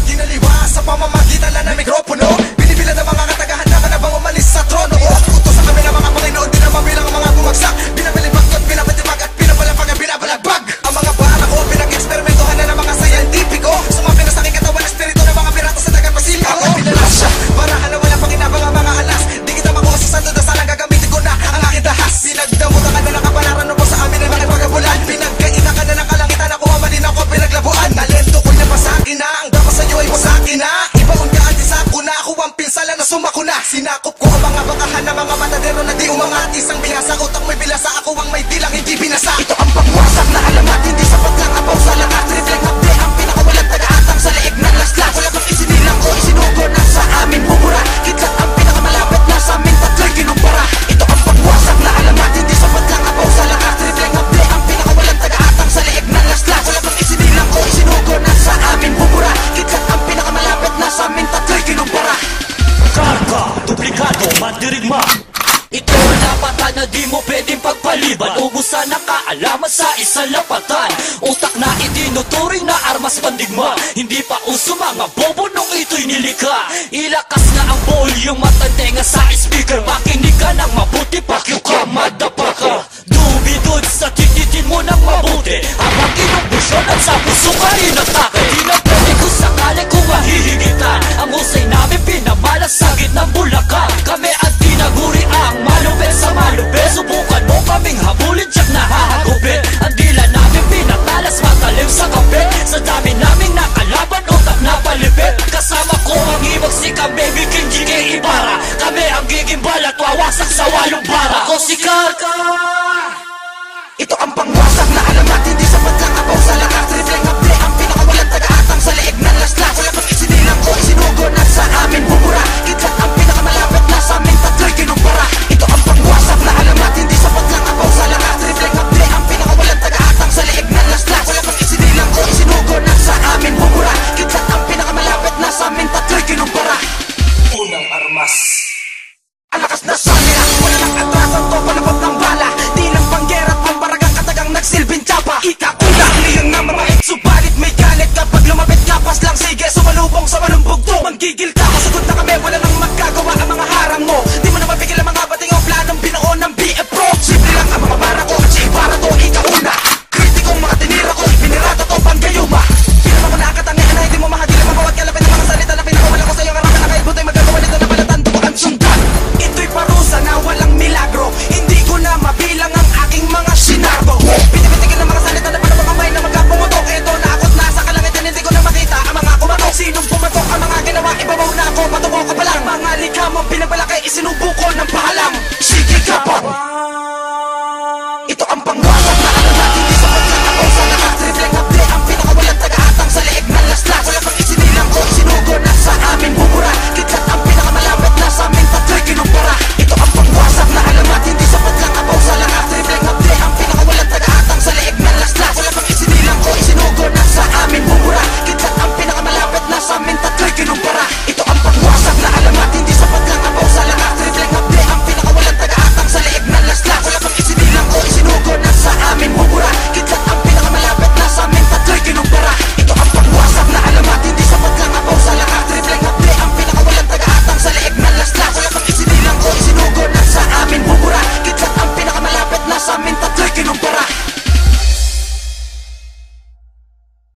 Ginaliwa sa pamamagitan lang ng mikropono. Binibilan ng mga katagahan na bang umalis sa trono. Utos sa kami ng mga Panginoon, di naman bilang mga bumagsak. Binabilibag at binabadibag at pinapalapag at binabalagbag. Ang mga bala ko, pinag-eksperimentohan na ng mga sayantipiko. Sumapin na sa aking katawan ng espiritu ng mga pirata sa dagat Pasifiko. Ako'y pinalas siya para wala pakinabang ang mga alas. Di kita makuha sa santo dasalang, gagamitin ko na ang aking dahas. Pinagdamutan ka na ng kapalaran po sa amin ay mga pagabulan. Pinagkainan ka na ng kalangitan, ako ang malinaw ko pinaglabuan. Talento ko'y napasakin na, ang dapat sa'yo ay pasakin na. Ibaon ka at isako na, ako ang pinsala na sumako na. Sinakop ko ang mga bakahan ng mga matadero na di umangati. Isang bihasa, utak may bilasa, ako ang may dilang hindi binasa. Ito ang pagwasak na alamat, hindi sapat lang ang pausa lang at reflect upde. Ang pinakawalang taga-atang sa leeg ng laslas. Wala kang isinilang o isinugo na sa amin bumura. Kitlat ang pinakamalapit na sa amin tatlo'y kinumpara. Ito ang pagwasak na alamat, hindi sapat lang ang pausa lang at reflect upde. Ang pinakawalang taga-atang sa leeg ng laslas. Wala kang isinilang o isinugo na sa amin bumura. Kitlat ang pinakamalapit na sa amin tatlo'y kinumpara. Karga, duplikado, mandirigma. Ito ang lapatan na di mo pwedeng pagpaliban. Ubusan ng kaalaman sa isang lapatan. Utak na itinuturing na armas pandigma. Hindi pa uso mga bobo nung ito'y nilikha. Ilakas na ang volume at ang tenga sa speaker. Makinig ka ng mabuti, pakyo ka, madapa ka. Dumidod sa tititin mo ng mabuti. Habang inubusyon at sa puso ka inatake. Di na pwede kung sakali kung mahihigitan. Ang husay namin pinamalas sa gitnang Bulacan. Kami ang tinaguri ang malupit sa malupit. Subukan mo kaming habulin, tiyak na hahagupit. Ang dila namin pinatalas, matalim sa kape. Sa dami